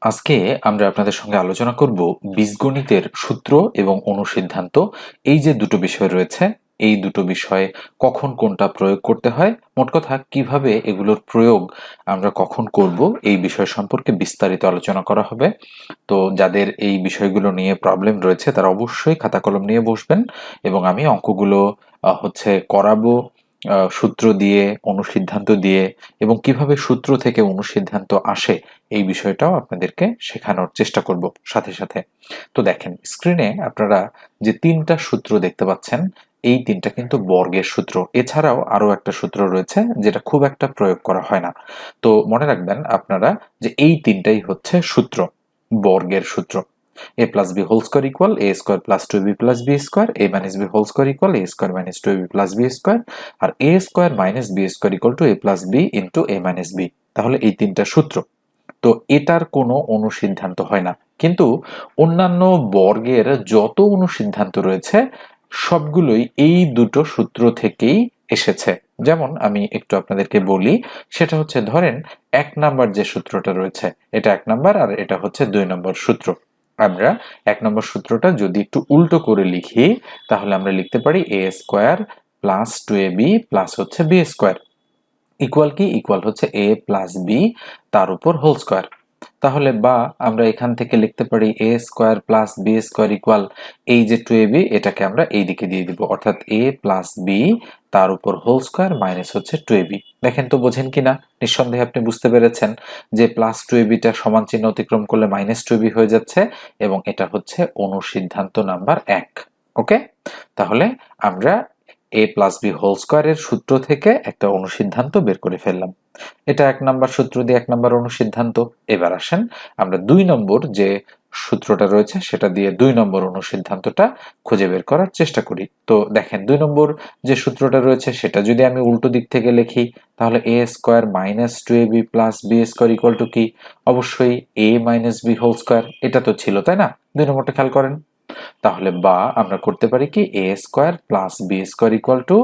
আজকে আমরা আপনাদের সঙ্গে আলোচনা করব বীজগণিতের সূত্র এবং অনুসিদ্ধান্ত। এই যে দুটো বিষয় রয়েছে, এই দুটো বিষয়ে কখন কোনটা প্রয়োগ করতে হয়, মোট কথা কিভাবে এগুলোর প্রয়োগ আমরা কখন করব, এই বিষয় সম্পর্কে বিস্তারিত আলোচনা করা হবে। তো যাদের এই বিষয়গুলো নিয়ে প্রবলেম রয়েছে তারা অবশ্যই খাতা কলম নিয়ে বসবেন এবং আমি অঙ্কগুলো করাবো সূত্র দিয়ে, অনুসিদ্ধান্ত দিয়ে, এবং কিভাবে সূত্র থেকে অনুসিদ্ধান্ত আসে এই বিষয়টাও আপনাদেরকে শেখানোর চেষ্টা করব সাথে সাথে। তো দেখেন, স্ক্রিনে আপনারা যে তিনটা সূত্র দেখতে পাচ্ছেন, এই তিনটা কিন্তু বর্গের সূত্র। এছাড়াও আরো একটা সূত্র রয়েছে যেটা খুব একটা প্রয়োগ করা হয় না। তো মনে রাখবেন আপনারা যে এই তিনটাই হচ্ছে সূত্র, বর্গের সূত্র। a plus b whole square equal a square plus 2b plus b square, a minus b whole square equal a square minus 2b plus b square, R a square minus b square equal to a plus b into a minus b। তাহলে এই তিনটা সূত্র। তো এটার কোনো অনুসিদ্ধান্ত হয় না, কিন্তু অন্যান্য বর্গের যত অনুসিদ্ধান্ত রয়েছে সবগুলোই এই দুটো সূত্র থেকেই এসেছে। যেমন আমি একটু আপনাদেরকে বলি, সেটা হচ্ছে ধরেন 1 নাম্বার যে সূত্রটা রয়েছে, এটা 1 নাম্বার আর এটা হচ্ছে 2 নম্বর সূত্র। আমরা 1 নম্বর সূত্রটা যদি একটু উল্টো করে লিখি, তাহলে আমরা লিখতে পারি a square plus 2ab plus হচ্ছে b স্কয়ার ইকুয়াল কি, ইকুয়াল হচ্ছে a প্লাস b তার উপর হোল স্কয়ার। তাহলে বা আমরা এখান থেকে লিখতে পারি a square plus b square equal এই যে 2ab, এটাকে আমরা এই দিকে দিয়ে দিব, অর্থাৎ a প্লাস b তার উপর হোল স্কয়ার মাইনাস হচ্ছে 2ab। দেখেন তো বোঝেন কিনা, নিঃসন্দেহে আপনি বুঝতে পেরেছেন যে প্লাস 2ab টা সমান চিহ্ন অতিক্রম করলে মাইনাস 2ab হয়ে যাচ্ছে, এবং এটা হচ্ছে অনুসিদ্ধান্ত নাম্বার 1। ওকে, তাহলে আমরা a প্লাস বি হোল স্কয়ারের সূত্র থেকে একটা অনুসিদ্ধান্ত বের করে ফেললাম। এটা 1 নাম্বার সূত্র দিয়ে 1 নাম্বার অনুসিদ্ধান্ত। এবার আসেন আমরা 2 নম্বর যে সূত্রটা রয়েছে সেটা দিয়ে 2 নম্বর অনুসিদ্ধান্তটা খুঁজে বের করার চেষ্টা করি। তো দেখেন 2 নম্বর যে সূত্রটা রয়েছে সেটা যদি আমি উল্টো দিক থেকে লিখি, তাহলে a square minus 2ab plus b square equal to কি, অবশ্যই a minus b whole square. এটা তো ছিল, তাই না? 2 নম্বরটা খেয়াল করেন। তাহলে বা আমরা করতে পারি কি, a square plus b square equal to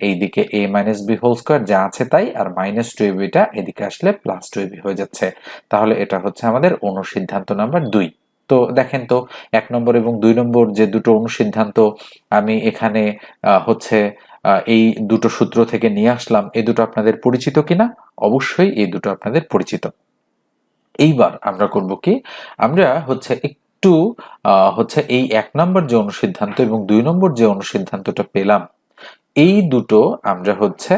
এইদিকে a minus b whole square যা আছে তাই, আর মাইনাস 2ab টা এদিকে আসলে প্লাস 2ab হয়ে যাচ্ছে। তাহলে এটা হচ্ছে আমাদের অনুসিদ্ধান্ত নাম্বার 2। তো দেখেন তো 1 নম্বর এবং 2 নম্বর যে দুটো অনুসিদ্ধান্ত আমি এখানে হচ্ছে এই দুটো সূত্র থেকে নিয়ে আসলাম, এই দুটো আপনাদের পরিচিত কিনা? অবশ্যই এই দুটো আপনাদের পরিচিত। এইবার আমরা করব কি, আমরা হচ্ছে একটু এই 1 নম্বর যে অনুসিদ্ধান্ত এবং 2 নম্বর যে অনুসিদ্ধান্তটা পেলাম, এই দুটো আমরা হচ্ছে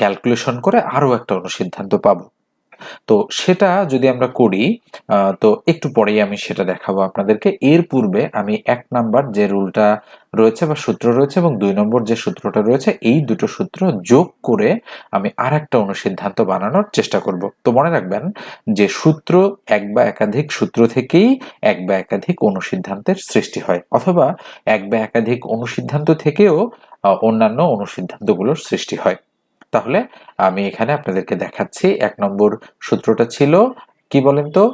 ক্যালকুলেশন করে আরো একটা অনুসিদ্ধান্ত পাবো। তো সেটা যদি আমরা করি, তো একটু পরেই আমি সেটা দেখাবো আপনাদেরকে। এর পূর্বে আমি 1 নাম্বার যে রুলটা রয়েছে বা সূত্র রয়েছে এবং 2 নম্বর যে সূত্রটা রয়েছে, এই দুটো সূত্র যোগ করে আমি আরেকটা অনুসিদ্ধান্ত বানানোর চেষ্টা করব। তো মনে রাখবেন যে সূত্র এক বা একাধিক সূত্র থেকেই এক বা একাধিক অনুসিদ্ধান্তের সৃষ্টি হয়, অথবা এক বা একাধিক অনুসিদ্ধান্ত থেকেও অন্যান্য অনুসিদ্ধান্তগুলোর সৃষ্টি হয়। তাহলে আমি এখানে আপনাদেরকে দেখাচ্ছি। 1 নম্বর সূত্রটা ছিল কি বলেন তো,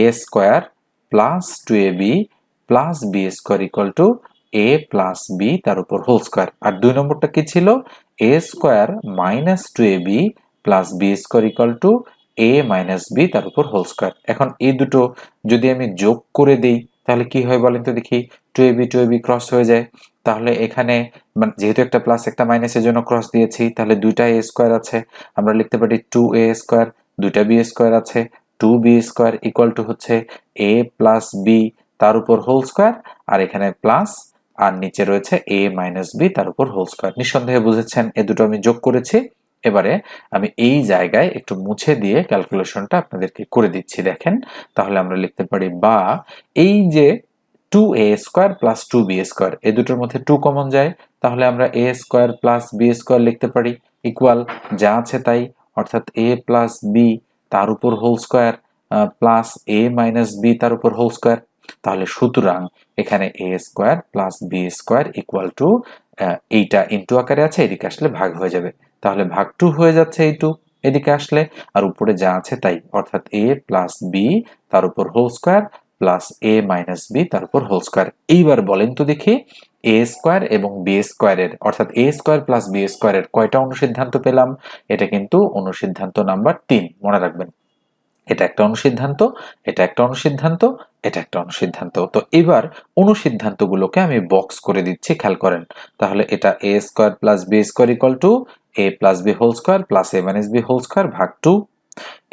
a square plus 2ab plus b square equal to a plus b তার উপর হোল স্কয়ার। আর 2 নম্বরটা কি ছিল, a square minus 2ab plus b square equal to a minus b তার উপর হোল স্কয়ার। এখন এই দুটো যদি আমি যোগ করে দেই তাহলে কি হয় বলেন তো দেখি, 2ab ক্রস হয়ে যায়। তাহলে এখানে যেহেতু একটা প্লাস একটা মাইনাসের জন্য ক্রস দিয়েছি, তাহলে দুইটা a স্কয়ার আছে, আমরা লিখতে পারি 2a স্কয়ার, দুইটা b স্কয়ার আছে, 2b স্কয়ার ইকুয়াল টু হচ্ছে a প্লাস b তার উপর হোল স্কয়ার, আর এখানে প্লাস, আর নিচে রয়েছে a মাইনাস b তার উপর হোল স্কয়ার। নিঃসন্দেহে বুঝেছেন এ দুটো আমি যোগ করেছি। এবারে আমি এই জায়গায় একটু মুছে দিয়ে ক্যালকুলেশনটা আপনাদেরকে করে দিচ্ছি, দেখেন। তাহলে আমরা লিখতে পারি বা এই যে 2a square plus 2b square, এই দুটোর মধ্যে 2 কমন যায়, তাহলে আমরা a square plus b square লিখতে পারি ইকুয়াল যা আছে তাই, অর্থাৎ a প্লাস b তার উপর whole square plus a minus b তার উপর হোল স্কয়ার। তাহলে সুতরাং এখানে a square plus b square equal to, এইটা ইনটু আকারে আছে, এদিকে আসলে ভাগ হয়ে যাবে, তাহলে ভাগ 2 হয়ে যাচ্ছে এই 2 এদিকে আসলে, আর উপরে যা আছে তাই, অর্থাৎ a প্লাস b তার উপর whole square plus a minus b তার উপর হোল স্কয়ার। এইবার বলেন তো দেখি, a স্কয়ার এবং b স্কয়ারের, অর্থাৎ a স্কয়ার প্লাস b স্কয়ারের কয়টা অনুসিদ্ধান্ত পেলাম? এটা কিন্তু অনুসিদ্ধান্ত নাম্বার 3, মনে রাখবেন। এটা একটা অনুসিদ্ধান্ত, এটা একটা অনুসিদ্ধান্ত, এটা একটা অনুসিদ্ধান্ত। তো এবার অনুসিদ্ধান্তগুলোকে আমি বক্স করে দিচ্ছি, খেয়াল করেন। তাহলে এটা a square plus b square equal to a plus b whole square plus a minus b whole square ভাগ 2।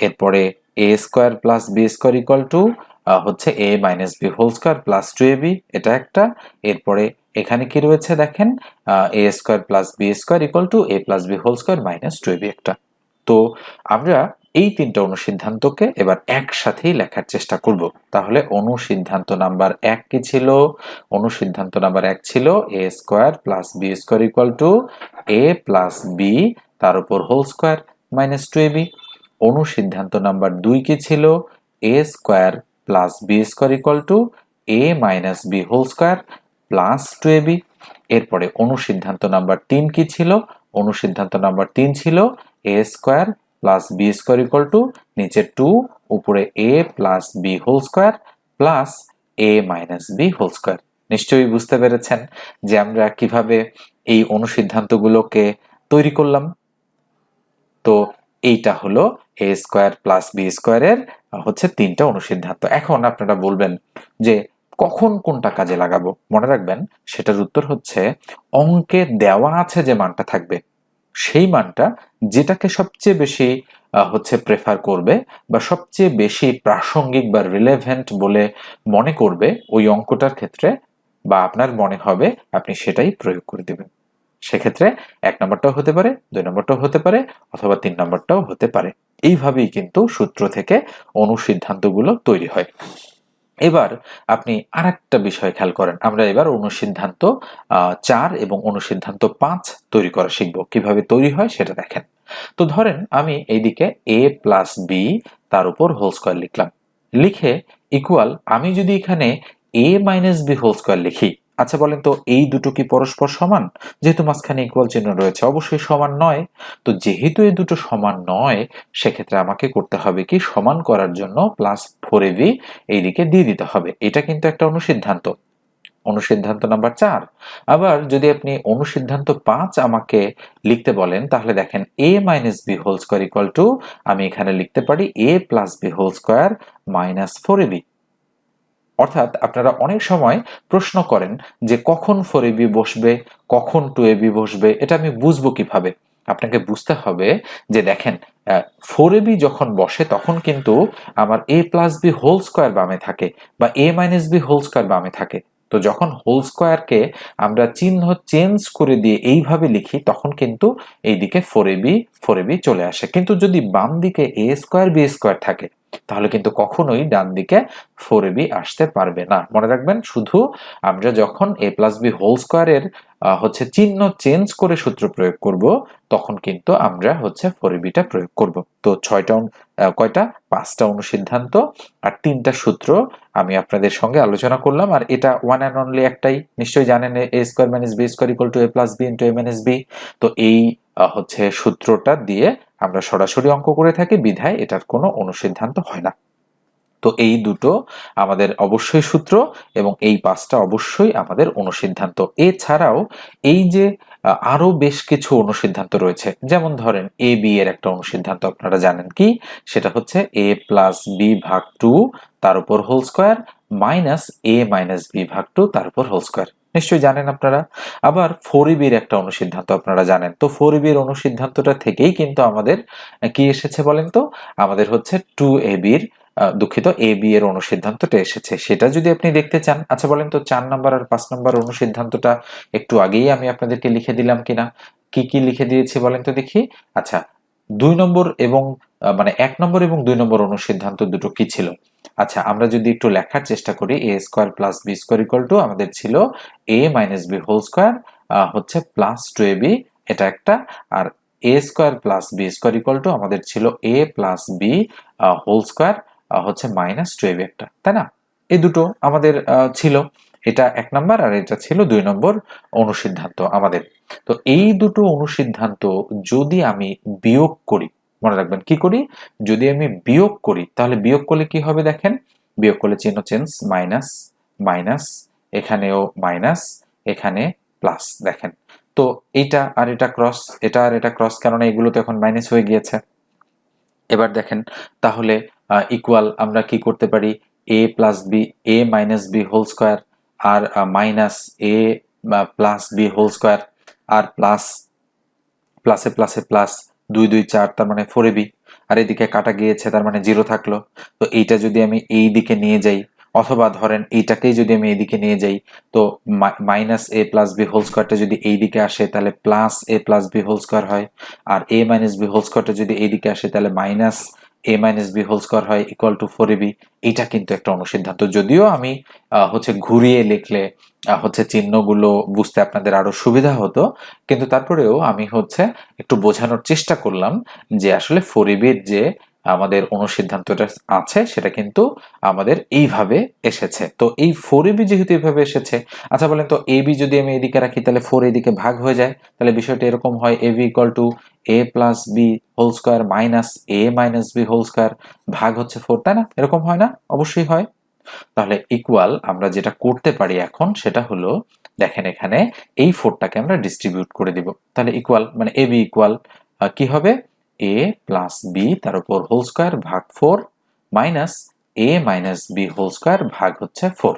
এরপরে a square plus b square equal to হচ্ছে a minus b whole square plus 2ab, এটা একটা। এরপরে এখানে কি রয়েছে দেখেন, a square plus b square equal to a plus b whole square minus 2ab একটা। তো আমরা এই তিনটা অনুসিদ্ধান্তকে এবার একসাথেই লেখার চেষ্টা করব। তাহলে অনুসিদ্ধান্ত নাম্বার 1 কি ছিল? অনুসিদ্ধান্ত নাম্বার 1 ছিল a square plus b square equal to a plus b তার উপর হোল স্কয়ার মাইনাস 2ab। অনুসিদ্ধান্ত নাম্বার 2 কি ছিল? a square plus b square equal to a minus b whole square plus 2ab। এরপরে অনুসিদ্ধান্ত নাম্বার 3 কি ছিল? অনুসিদ্ধান্ত নাম্বার 3 ছিল a square plus b square equal to নিচে 2 উপরে a plus b whole square plus a minus b whole square. নিশ্চয়ই বুঝতে পেরেছেন যে আমরা কিভাবে এই অনুসিদ্ধান্তগুলোকে তৈরি করলাম। তো এইটা হলো a স্কয়ার প্লাস b স্কয়ারের হচ্ছে তিনটা অনুসিদ্ধান্ত। এখন আপনারা বলবেন যে কখন কোনটা কাজে লাগাবো? মনে রাখবেন সেটার উত্তর হচ্ছে অঙ্কে দেওয়া আছে যে মানটা থাকবে সেই মানটা যেটাকে সবচেয়ে বেশি হচ্ছে প্রেফার করবে বা সবচেয়ে বেশি প্রাসঙ্গিক বা রিলেভেন্ট বলে মনে করবে ওই অঙ্কটার ক্ষেত্রে, বা আপনার মনে হবে আপনি সেটাই প্রয়োগ করে দেবেন। সেক্ষেত্রে 1 নম্বরটাও হতে পারে, 2 নম্বরটাও হতে পারে, অথবা 3 নম্বরটাও হতে পারে। এইভাবেই কিন্তু সূত্র থেকে অনুসিদ্ধান্তগুলো তৈরি হয়। এবার আপনি আরেকটা বিষয় খেয়াল করেন। আমরা এবার অনুসিদ্ধান্ত 4 এবং অনুসিদ্ধান্ত 5 তৈরি করা শিখব। কিভাবে তৈরি হয় সেটা দেখেন। তো ধরেন আমি এইদিকে a প্লাস b তার উপর হোল স্কয়ার লিখলাম। লিখে ইকুয়াল আমি যদি এখানে a minus b whole square লিখি, আচ্ছা বলেন তো এই দুটো কি পরস্পর সমান? যেহেতু মাঝখানে ইকুয়াল চিহ্ন রয়েছে অবশ্যই সমান নয়। তো যেহেতু এই দুটো সমান নয় সেক্ষেত্রে আমাকে করতে হবে কি, সমান করার জন্য প্লাস 4ab এইদিকে দিয়ে দিতে হবে। এটা কিন্তু একটা অনুসিদ্ধান্ত, অনুসিদ্ধান্ত নাম্বার 4। আবার যদি আপনি অনুসিদ্ধান্ত 5 আমাকে লিখতে বলেন তাহলে দেখেন a minus b whole square equal to আমি এখানে লিখতে পারি a plus b whole square minus 4ab। অর্থাৎ আপনারা অনেক সময় প্রশ্ন করেন যে কখন 4ab বসবে, কখন 2ab বসবে, এটা আমি বুঝবো কিভাবে? আপনাকে বুঝতে হবে যে দেখেন 4ab যখন বসে তখন কিন্তু আমার a plus b whole square বামে থাকে বা a minus b whole square বামে থাকে। তো যখন হোল স্কয়ারকে আমরা চিহ্ন চেঞ্জ করে দিয়ে এইভাবে লিখি তখন কিন্তু এইদিকে 4ab চলে আসে। কিন্তু যদি বাম দিকে a স্কয়ার b স্কয়ার থাকে তাহলে কিন্তু কখনোই ডান দিকে 4ab আসতে পারবে না। মনে রাখবেন শুধু আমরা যখন a প্লাস b হোল স্কয়ারের হচ্ছে চিহ্ন চেঞ্জ করে সূত্র প্রয়োগ করব তখন কিন্তু আমরা হচ্ছে 4ab টা প্রয়োগ করব। তো কয়টা 5টা অনুসিদ্ধান্ত আর 3টা সূত্র আমি আপনাদের সঙ্গে আলোচনা করলাম। আর এটা ওয়ান অ্যান্ড অনলি একটাই, নিশ্চয়ই জানেন a square minus b square equal to a plus b into a minus b। তো এই হচ্ছে সূত্রটা দিয়ে আমরা সরাসরি অঙ্ক করে থাকি বিধায় এটার কোনো অনুসিদ্ধান্ত হয় না। তো এই দুটো আমাদের অবশ্যই সূত্র এবং এই 5টা অবশ্যই আমাদের অনুসিদ্ধান্ত। এছাড়াও এই যে আরো বেশ কিছু অনুসিদ্ধান্ত রয়েছে, যেমন ধরেন a b এর একটা অনুসিদ্ধান্ত আপনারা জানেন কি, সেটা হচ্ছে a প্লাস b ভাগ 2 তার উপর whole square minus a minus b ভাগ 2 তার উপর হোল স্কয়ার, নিশ্চয়ই জানেন আপনারা। আবার 4ab এর একটা অনুসিদ্ধান্ত আপনারা জানেন। তো 4ab এর অনুসিদ্ধান্তটা থেকেই কিন্তু আমাদের কি এসেছে বলেন তো, আমাদের হচ্ছে 2ab এর দুঃখিত ab এর অনুসিদ্ধান্তটা এসেছে। সেটা যদি আপনি দেখতে চান, আচ্ছা বলেন তো 4 নম্বর আর 5 নম্বর অনুসিদ্ধান্তটা একটু আগেই আমি আপনাদেরকে লিখে দিলাম কিনা? কি কি লিখে দিয়েছি বলেন তো দেখি। আচ্ছা 2 নম্বর এবং মানে 1 নম্বর এবং 2 নম্বর অনুসিদ্ধান্ত দুটো কি ছিল? আচ্ছা আমরা যদি একটু লেখার চেষ্টা করি, a square plus b square equal to আমাদের ছিল a minus b whole square হচ্ছে প্লাস 2ab, এটা একটা। আর a square plus b square equal to আমাদের ছিল a plus b whole square হচ্ছে মাইনাস 2ab একটা, তাই না? এই দুটো আমাদের ছিল, এটা 1 নম্বর আর এটা ছিল 2 নম্বর অনুসিদ্ধান্ত আমাদের। তো এই দুটো অনুসিদ্ধান্ত যদি আমি বিয়োগ করি, মনে রাখবেন কি করি, যদি আমি বিয়োগ করি তাহলে বিয়োগ করলে কি হবে দেখেন, বিয়োগ করলে চিহ্ন চেঞ্জ, মাইনাস মাইনাস, এখানেও মাইনাস, এখানে প্লাস, দেখেন। তো এইটা আর এটা ক্রস, এটা আর এটা ক্রস, কেননা এগুলো তো এখন মাইনাস হয়ে গিয়েছে। এবার দেখেন তাহলে ইকুয়াল আমরা কি করতে পারি এ প্লাস বি, এ মাইনাস বি হোল স্কোয়ার, আর মাইনাস এ প্লাস বি হোল স্কোয়ার, আর প্লাস প্লাসে প্লাসে প্লাস 2 2 4 তার মানে 4ab, আর এদিকে কাটা গিয়েছে তার মানে 0 থাকলো। তো এইটা যদি আমি এই দিকে নিয়ে যাই, অথবা ধরেন এইটাকেই যদি আমি এইদিকে নিয়ে যাই, তো মাইনাস এ প্লাস বি হোল স্কোয়ারটা যদি এই দিকে আসে তাহলে প্লাস এ প্লাস বি হোল স্কোয়ার হয়, আর এ মাইনাস বি হোল স্কোয়ারটা যদি এই দিকে আসে তাহলে minus A minus B whole square হয় ইকুয়াল টু 4ab। এইটা কিন্তু একটা অনুসিদ্ধান্ত, যদিও আমি হচ্ছে ঘুরিয়ে লিখলে হচ্ছে চিহ্নগুলো বুঝতে আপনাদের আরো সুবিধা হতো, কিন্তু তারপরেও আমি হচ্ছে একটু বোঝানোর চেষ্টা করলাম যে আসলে 4ab এর যে আমাদের অনুসিদ্ধান্তটা আছে সেটা কিন্তু আমাদের এইভাবে এসেছে। তো এই 4ab যেহেতু এইভাবে এসেছে, আচ্ছা বলেন তো ab যদি আমি এদিকে রাখি তাহলে 4 এদিকে ভাগ হয়ে যায়, তাহলে বিষয়টা এরকম হয় ab equal to a plus B whole square minus A minus B whole square ভাগ হচ্ছে 4, তাই না? এরকম হয় না? অবশ্যই হয়। তাহলে ইকুয়াল আমরা যেটা করতে পারি এখন সেটা হলো, দেখেন এখানে এই 4টাকে আমরা ডিস্ট্রিবিউট করে দিব। তাহলে ইকুয়াল মানে এ বি ইকুয়াল কি হবে এ প্লাস বি তার উপর হোল স্কোয়ার ভাগ 4 minus A minus B whole square ভাগ হচ্ছে 4।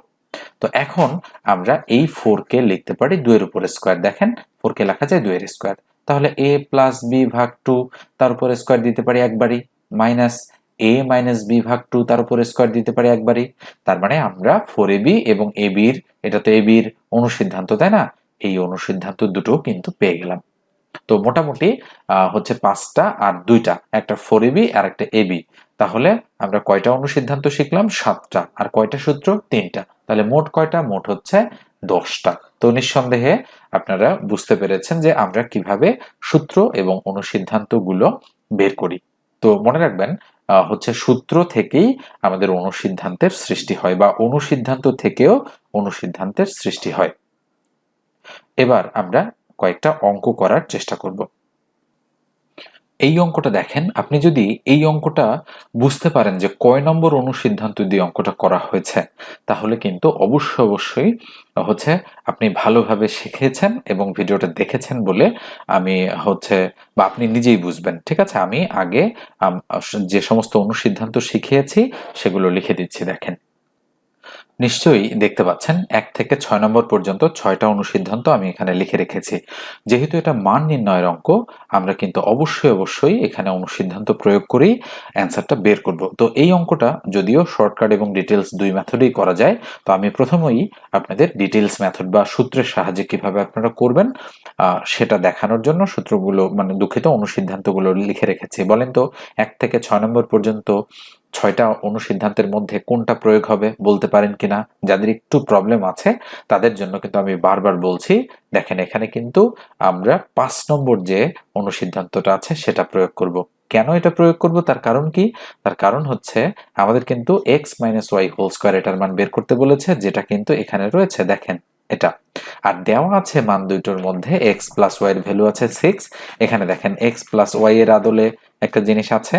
তো এখন আমরা এই 4 কে লিখতে পারি 2 এর উপর স্কোয়ার। দেখেন 4 কে লেখা যায় 2 এর স্কোয়ার, তাহলে a প্লাস বি ভাগ 2 তার উপর স্কোয়ার দিতে পারি একবারই, মাইনাস a মাইনাস বি ভাগ 2 তার উপর স্কোয়ার দিতে পারি একবারই। তার মানে আমরা 4ab এবং ab এর, এটা তো ab এর অনুসিদ্ধান্ত তাই না, এই অনুসিদ্ধান্ত দুটো কিন্তু পেয়ে গেলাম। তো মোটামুটি হচ্ছে 5টা আর 2টা, একটা 4ab আর একটা ab। তাহলে আমরা কয়টা অনুসিদ্ধান্ত শিখলাম? 7টা। আর কয়টা সূত্র? 3টা। তাহলে মোট কয়টা? মোট হচ্ছে 10টা। তো নিঃসন্দেহে আপনারা বুঝতে পেরেছেন যে আমরা কিভাবে সূত্র এবং অনুসিদ্ধান্তগুলো বের করি। তো মনে রাখবেন হচ্ছে সূত্র থেকেই আমাদের অনুসিদ্ধান্তের সৃষ্টি হয়, বা অনুসিদ্ধান্ত থেকেও অনুসিদ্ধান্তের সৃষ্টি হয়। এবার আমরা কয়েকটা অঙ্ক করার চেষ্টা করব। এই অঙ্কটা দেখেন, আপনি যদি এই অঙ্কটা বুঝতে পারেন যে কয় নম্বর অনুসিদ্ধান্ত দিয়ে অঙ্কটা করা হয়েছে, তাহলে কিন্তু অবশ্যই হচ্ছে আপনি ভালোভাবে শিখেছেন এবং ভিডিওটা দেখেছেন বলে আমি হচ্ছে, বা আপনি নিজেই বুঝবেন। ঠিক আছে, আমি আগে যে সমস্ত অনুসিদ্ধান্ত শিখিয়েছি সেগুলো লিখে দিচ্ছি। দেখেন, নিশ্চয়ই দেখতে পাচ্ছেন 1 থেকে 6 নম্বর পর্যন্ত 6টা অনুসিদ্ধান্ত আমি এখানে লিখে রেখেছি। যেহেতু এটা মান নির্ণয়ের অঙ্ক, আমরা কিন্তু অবশ্যই এখানে অনুসিদ্ধান্ত প্রয়োগ করেই অ্যান্সারটা বের করব। তো এই অঙ্কটা যদিও শর্টকাট এবং ডিটেলস দুই মেথডেই করা যায়, তো আমি প্রথমেই আপনাদের ডিটেলস মেথড বা সূত্রের সাহায্যে কিভাবে আপনারা করবেন সেটা দেখানোর জন্য সূত্রগুলো মানে দুঃখিত অনুসিদ্ধান্তগুলো লিখে রেখেছি। বলেন তো 1 থেকে 6 নম্বর পর্যন্ত 6টা অনুসিদ্ধান্তের মধ্যে কোনটা প্রয়োগ হবে বলতে পারেন কিনা? যাদের একটু প্রবলেম আছে তাদের জন্য কিন্তু আমি বারবার বলছি, দেখেন এখানে কিন্তু আমরা 5 নম্বর যে অনুসিদ্ধান্তটা আছে সেটা প্রয়োগ করব। কেন এটা প্রয়োগ করব? তার কারণ কি? তার কারণ হচ্ছে আমাদের কিন্তু x minus Y whole square এটার মান বের করতে বলেছে, যেটা কিন্তু এখানে রয়েছে দেখেন এটা। আর দেওয়া আছে মান দুইটোর মধ্যে x প্লাস ওয়াই এর ভ্যালু আছে 6। এখানে দেখেন x প্লাস ওয়াই এর আদলে একটা জিনিস আছে,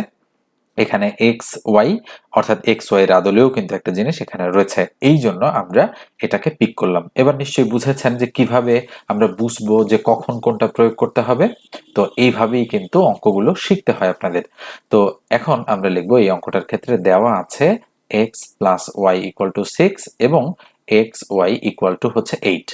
এখানে এক্স ওয়াই অর্থাৎ এক্স ওয়াই এর আদলেও কিন্তু একটা জিনিস এখানে রয়েছে, এই জন্য আমরা এটাকে পিক করলাম। এবার নিশ্চয়ই বুঝেছেন যে কিভাবে আমরা বুঝবো যে কখন কোনটা প্রয়োগ করতে হবে। তো এইভাবেই কিন্তু অঙ্কগুলো শিখতে হয় আপনাদের। তো এখন আমরা লিখবো এই অঙ্কটার ক্ষেত্রে দেওয়া আছে X plus Y equal to 6 এবং এক্স ওয়াই ইকুয়াল টু হচ্ছে 8।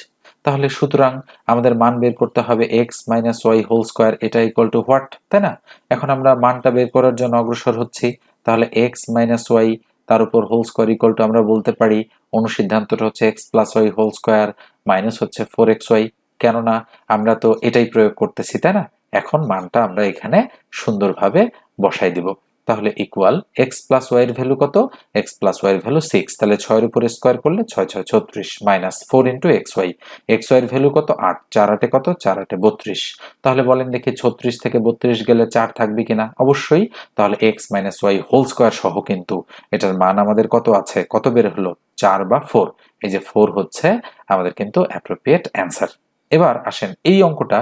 তাহলে সুতরাং আমাদের মান বের করতে হবে X minus Y whole square, এটা ইকুয়াল টু হোয়াট, তাই না? এখন আমরা মানটা বের করার জন্য অগ্রসর হচ্ছি। তাহলে এক্স মাইনাস ওয়াই তার উপর হোল স্কোয়ার ইকুয়াল টু আমরা বলতে পারি অনুসিদ্ধান্তটা হচ্ছে X plus Y whole square minus হচ্ছে 4xy, কেননা আমরা তো এটাই প্রয়োগ করতেছি, তাই না? এখন মানটা আমরা এখানে সুন্দরভাবে বসাই দিব। তাহলে ইকুয়াল এক্স প্লাস ওয়াই এর ভ্যালু কত? এক্স প্লাস ওয়াই এর ভ্যালু 6, তাহলে 6 এর উপরে স্কোয়ার করলে 6 6 36 minus 4 into X Y. X Y এর ভ্যালু কত? 8, 4 8 কত? 4 8 32। তাহলে বলেন দেখি 36 থেকে 32 গেলে 4 থাকবে কিনা? অবশ্যই। তাহলে X minus Y whole square সহ কিন্তু এটার মান আমাদের কত আছে? কত বের হলো? 4 বা 4। এই যে 4 হচ্ছে আমাদের কিন্তু অ্যাপ্রোপ্রিয়েট অ্যান্সার। এবার আসেন এই অঙ্কটা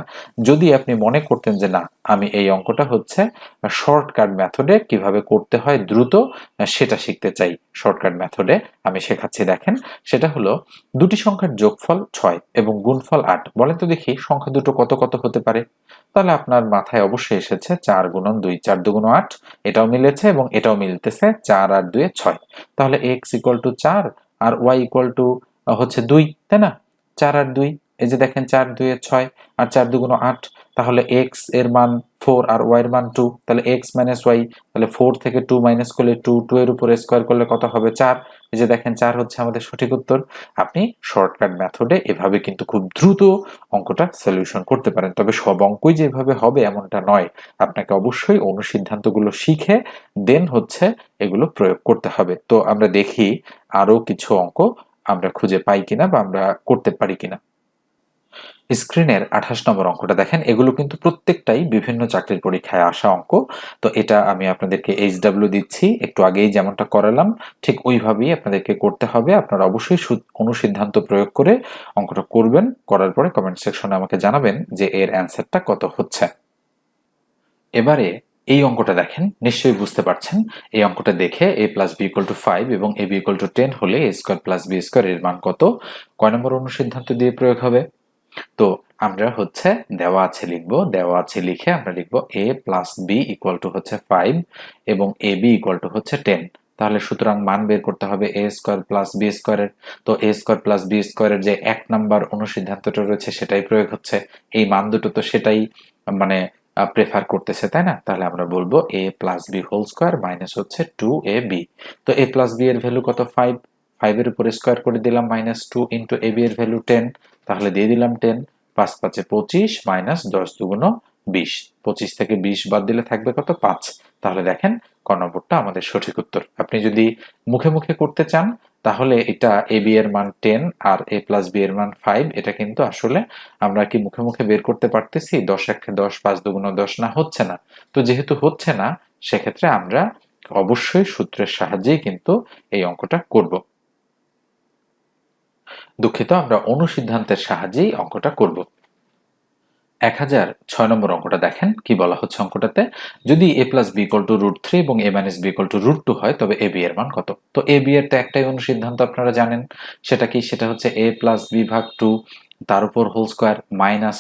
যদি আপনি মনে করতেন যে না আমি এই অঙ্কটা হচ্ছে শর্টকাট মেথডে কিভাবে করতে হয় দ্রুত সেটা শিখতে চাই, শর্টকাট মেথডে আমি শেখাচ্ছি। দেখেন সেটা হলো দুটি সংখ্যার যোগফল 6 এবং গুণফল 8। বলেন তো দেখি সংখ্যা দুটো কত কত হতে পারে? তাহলে আপনার মাথায় অবশ্যই এসেছে 4 গুণন 2, 4 দুগুণ 8, এটাও মিলেছে এবং এটাও মিলতেছে, 4 আর 2 6। তাহলে x ইকুয়াল টু 4 আর y ইকুয়াল টু হচ্ছে 2, তাই না? 4 আর 2, এই যে দেখেন 4 2 6 আর 4 দুগুণ 8। তাহলে x এর মান 4 আর y এর মান 2, তাহলে x মাইনাস y, তাহলে 4 থেকে 2 মাইনাস করলে 2, 2 এর উপরে স্কয়ার করলে কত হবে? 4। এই যে দেখেন 4 হচ্ছে আমাদের সঠিক উত্তর। আপনি শর্টকাট মেথডে এভাবে কিন্তু খুব দ্রুত অঙ্কটা সলিউশন করতে পারেন। তবে সব অঙ্কই যে এভাবে হবে এমনটা নয়। আপনাকে অবশ্যই অনুসিদ্ধান্তগুলো শিখে দেন হচ্ছে এগুলো প্রয়োগ করতে হবে। তো আমরা দেখি আরো কিছু অঙ্ক আমরা খুঁজে পাই কিনা বা আমরা করতে পারি কিনা। স্ক্রিনের 28 নম্বর অঙ্কটা দেখেন, এগুলো কিন্তু প্রত্যেকটাই বিভিন্ন চাকরির পরীক্ষায় আসা অঙ্ক। তো এটা আমি আপনাদেরকে HW দিচ্ছি, একটু আগেই যেমনটা করালাম ঠিক ওইভাবেই আপনাদেরকে করতে হবে। আপনারা অবশ্যই অনুসিদ্ধান্ত প্রয়োগ করে অঙ্কটা করবেন, করার পরে কমেন্ট সেকশনে আমাকে জানাবেন যে এর অ্যান্সারটা কত হচ্ছে। এবারে এই অঙ্কটা দেখেন, নিশ্চয়ই বুঝতে পারছেন এই অঙ্কটা দেখে a plus B equal to 5 এবং a b ইকুয়াল টু 10 হলে a square plus b square এর মান কত? কয় নম্বর অনুসিদ্ধান্ত দিয়ে প্রয়োগ হবে? তো আমরা হচ্ছে দেওয়া আছে লিখবো, দেওয়া আছে লিখে আমরা লিখবো a plus B equal to হচ্ছে 5 এবং a b ইকুয়াল টু হচ্ছে 10। তাহলে সুতরাং মান বের করতে হবে a স্কয়ার প্লাস b স্কয়ারের। তো a স্কয়ার প্লাস b স্কয়ারের যে 1 নাম্বার অনুসিদ্ধান্তটা রয়েছে সেটাই প্রয়োগ হচ্ছে। এই মান দুটো তো সেটাই মানে প্রেফার করতেছে, তাই না? তাহলে আমরা বলবো a plus b whole square minus হচ্ছে 2ab। তো a প্লাস b এর ভ্যালু কত? 5, 5 এর উপর স্কয়ার করে দিলাম মাইনাস 2 ইন্টু ab এর ভ্যালু 10, তাহলে দিয়ে দিলাম 10, 5 5 25 মাইনাস 10 দুগুণ 20, 25 থেকে 20 বাদ দিলে থাকবে কত? 5। তাহলে দেখেন ক নম্বরটা আমাদের সঠিক উত্তর। আপনি যদি মুখে মুখে করতে চান তাহলে এটা ab এর মান 10 আর a প্লাস b এর মান 5, এটা কিন্তু আসলে আমরা কি মুখে মুখে বের করতে পারতেছি? 10 একে 10, 5 দুগুণ 10 না, হচ্ছে না। তো যেহেতু হচ্ছে না সেক্ষেত্রে আমরা অবশ্যই সূত্রের সাহায্যেই কিন্তু এই অঙ্কটা করব। দুঃখিত, আমরা অনুসিদ্ধান্তের সাহায্যেই অঙ্কটা করব। 1006 নম্বর অঙ্কটা দেখেন কি বলা হচ্ছে অঙ্কটাতে, যদি a plus B equal to √3 এবং a minus B equal to √2 হয় তবে a b এর মান কত? তো a b এর তো একটাই অনুসিদ্ধান্ত আপনারা জানেন, সেটা কি? সেটা হচ্ছে a প্লাস বি ভাগ 2 তার উপর whole square minus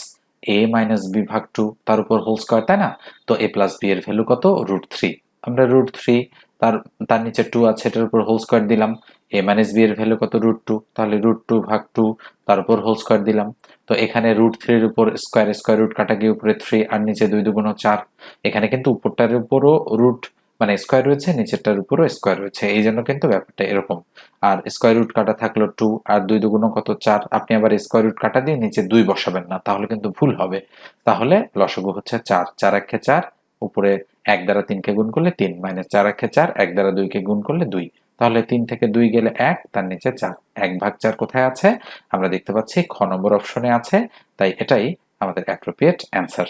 a minus B ভাগ 2 তার উপর হোল স্কয়ার, তাই না? তো a প্লাস বি এর ভ্যালু কত? √3। আমরা √3 তার তার নিচে 2 আছে এটার উপর হোল স্কয়ার দিলাম। a মাইনাস বি এর ভ্যালু কত? √2, তাহলে √2 ভাগ 2 তার উপর হোল স্কয়ার দিলাম। তো এখানে √3 এর উপর স্কয়ার, স্কয়ার রুট কাটা গিয়ে উপরে 3 আর নিচে 2 দুগুণ 4। এখানে কিন্তু উপরটার উপরও রুট মানে স্কয়ার রয়েছে, নিচেরটার উপরও স্কয়ার রয়েছে, এই জন্য কিন্তু ব্যাপারটা এরকম। আর স্কয়ার রুট কাটা থাকলো 2 আর 2 দুগুণ কত? 4। আপনি আবার স্কয়ার রুট কাটা দিয়ে নিচে 2 বসাবেন না, তাহলে কিন্তু ভুল হবে। তাহলে লসাগু হচ্ছে 4, 4 একে 4, উপরে 1 দ্বারা 3 কে গুণ করলে 3, মাইনাস 4 একে 4, 1 দ্বারা 2 কে গুণ করলে 2। তাহলে 3 থেকে 2 গেলে 1, তার নিচে 4, 1 ভাগ 4 কোথায় আছে? আমরা দেখতে পাচ্ছি খ নম্বর অপশনে আছে, তাই এটাই আমাদের অ্যাপ্রোপ্রিয়েট অ্যান্সার।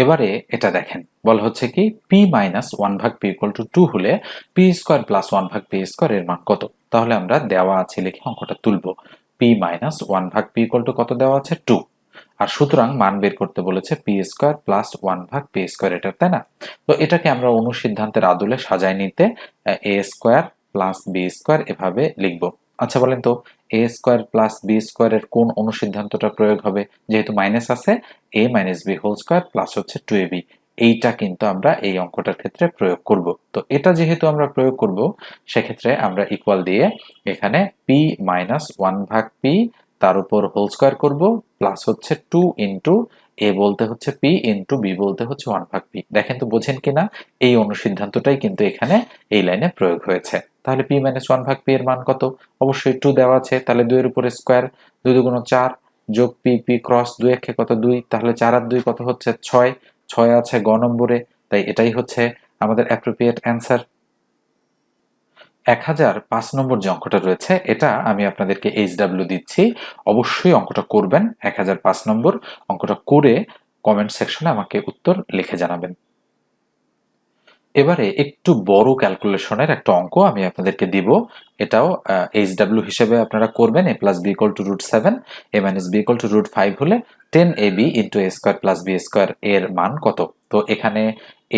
এবারে এটা দেখেন, বলা হচ্ছে কি p মাইনাস 1 ভাগ p ইকুয়াল টু 2 হলে p স্কয়ার প্লাস 1 ভাগ p স্কয়ার এর মান কত? তাহলে আমরা দেওয়া আছে লিখে অঙ্কটা তুলব। p মাইনাস 1 ভাগ p ইকুয়াল টু কত দেওয়া আছে? 2। আর সুতরাং মান বের করতে বলেছে p স্কয়ার প্লাস 1 ভাগ p স্কয়ার, এটা, তাই না? তো এটাকে আমরা অনুসিদ্ধান্তের আদলে সাজায় নিতে a square plus b square এভাবে লিখব। আচ্ছা বলেন তো a square plus b square এর কোন অনুসিদ্ধান্তটা প্রয়োগ হবে? যেহেতু মাইনাস আছে, a minus b whole square plus হচ্ছে 2ab, এইটা কিন্তু আমরা এই অঙ্কটার ক্ষেত্রে প্রয়োগ করব। তো এটা যেহেতু আমরা প্রয়োগ করব সেক্ষেত্রে আমরা ইকুয়াল দিয়ে এখানে p মাইনাস 1 ভাগ p তার উপর হোল স্কয়ার করব প্লাস হচ্ছে 2 ইন্টু a বলতে হচ্ছে p ইন্টু b বলতে হচ্ছে 1 ভাগ p। দেখেন তো বোঝেন কিনা? এই অনুসিদ্ধান্তটাই কিন্তু এখানে এই লাইনে প্রয়োগ হয়েছে। তাহলে p মাইনাস 1 ভাগ p এর মান কত? অবশ্যই 2 দেওয়া আছে, তাহলে 2 এর উপরে স্কয়ার, 2 দুগুণ 4 যোগ p, p ক্রস 2 একে কত? 2, তাহলে 4 আর 2 কত হচ্ছে? 6, 6 আছে গ নম্বরে, তাই এটাই হচ্ছে আমাদের অ্যাপ্রোপ্রিয়েট অ্যান্সার। 1005 নম্বর যে অঙ্কটা রয়েছে এটা আমি আপনাদেরকে HW দিচ্ছি, অবশ্যই অঙ্কটা করবেন। 1005 নম্বর অঙ্কটা করে কমেন্ট সেকশনে আমাকে উত্তর লিখে জানাবেন। এবারে একটু বড় ক্যালকুলেশনের একটা অঙ্ক আমি আপনাদেরকে দিব। এটাও এইচডব্লিউ হিসেবে আপনারা করবেন। a plus B equal to √7, a minus B equal to √5 হলে 10ab into a square plus B square এর মান কত? তো এখানে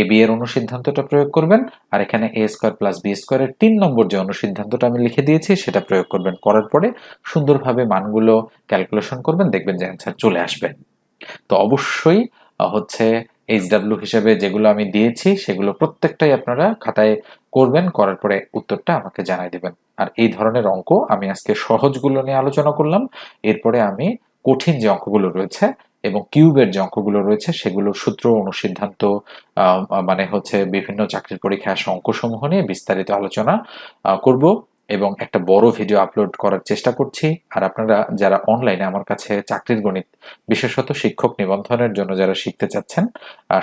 ab এর অনুসিদ্ধান্তটা প্রয়োগ করবেন, আর এখানে a স্কোয়ার প্লাস বি স্কোয়ারের 3 নম্বর যে অনুসিদ্ধান্তটা আমি লিখে দিয়েছি সেটা প্রয়োগ করবেন। করার পরে সুন্দরভাবে মানগুলো ক্যালকুলেশন করবেন, দেখবেন যে অ্যান্সার চলে আসবে। তো অবশ্যই হচ্ছে এইচডব্লিউ হিসেবে যেগুলো আমি দিয়েছি সেগুলো প্রত্যেকটাই আপনারা খাতায় করবেন, করার পরে উত্তরটা আমাকে জানাই দিবেন। আর এই ধরনের অঙ্ক আমি আজকে সহজগুলো নিয়ে আলোচনা করলাম, এরপরে আমি কঠিন যে অঙ্কগুলো রয়েছে এবং কিউবের যে অঙ্কগুলো রয়েছে সেগুলোর সূত্র, অনুসিদ্ধান্ত, মানে হচ্ছে বিভিন্ন চাকরির পরীক্ষায় আসা অঙ্কসমূহ নিয়ে বিস্তারিত আলোচনা করব এবং একটা বড় ভিডিও আপলোড করার চেষ্টা করছি। আর আপনারা যারা অনলাইনে আমার কাছে চাকরির গণিত, বিশেষত শিক্ষক নিবন্ধনের জন্য যারা শিখতে চাচ্ছেন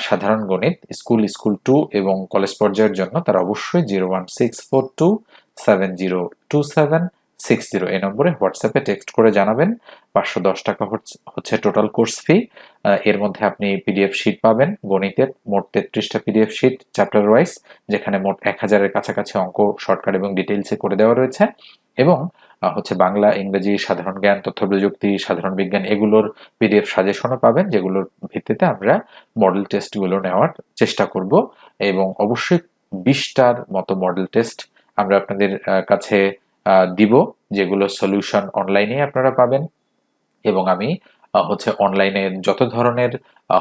সাধারণ গণিত স্কুল 2 এবং কলেজ পর্যায়ের জন্য, তারা অবশ্যই 01642702760 এই নম্বরে হোয়াটসঅ্যাপে টেক্সট করে জানাবেন। 510 টাকা হচ্ছে টোটাল কোর্স ফি। এর মধ্যে আপনি পিডিএফ শিট পাবেন, গণিতের মোট 33টা পিডিএফ শিট চ্যাপ্টার ওয়াইজ, যেখানে মোট 1000-এর কাছাকাছি অঙ্ক শর্টকাট এবং ডিটেইলসে করে দেওয়া রয়েছে, এবং হচ্ছে বাংলা, ইংরেজি, সাধারণ জ্ঞান, তথ্য প্রযুক্তি, সাধারণ বিজ্ঞান এগুলোর পিডিএফ সাজেশনও পাবেন, যেগুলোর ভিত্তিতে আমরা মডেল টেস্টগুলো নেওয়ার চেষ্টা করব। এবং অবশ্যই 20টার মতো মডেল টেস্ট আমরা আপনাদের কাছে দিব, যেগুলো সলিউশন অনলাইনে আপনারা পাবেন। এবং আমি হচ্ছে অনলাইনে যত ধরনের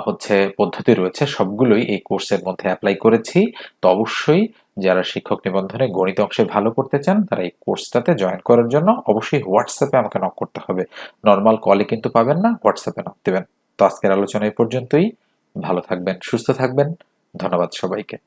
হচ্ছে পদ্ধতি রয়েছে সবগুলোই এই কোর্সের মধ্যে অ্যাপ্লাই করেছি। তো অবশ্যই যারা শিক্ষক নিবন্ধনে গণিত অংশে ভালো করতে চান তারা এই কোর্সটাতে জয়েন করার জন্য অবশ্যই হোয়াটসঅ্যাপে আমাকে নক করতে হবে। নর্মাল কলে কিন্তু পাবেন না, হোয়াটসঅ্যাপে নক দেবেন। তো আজকের আলোচনা এই পর্যন্তই। ভালো থাকবেন, সুস্থ থাকবেন। ধন্যবাদ সবাইকে।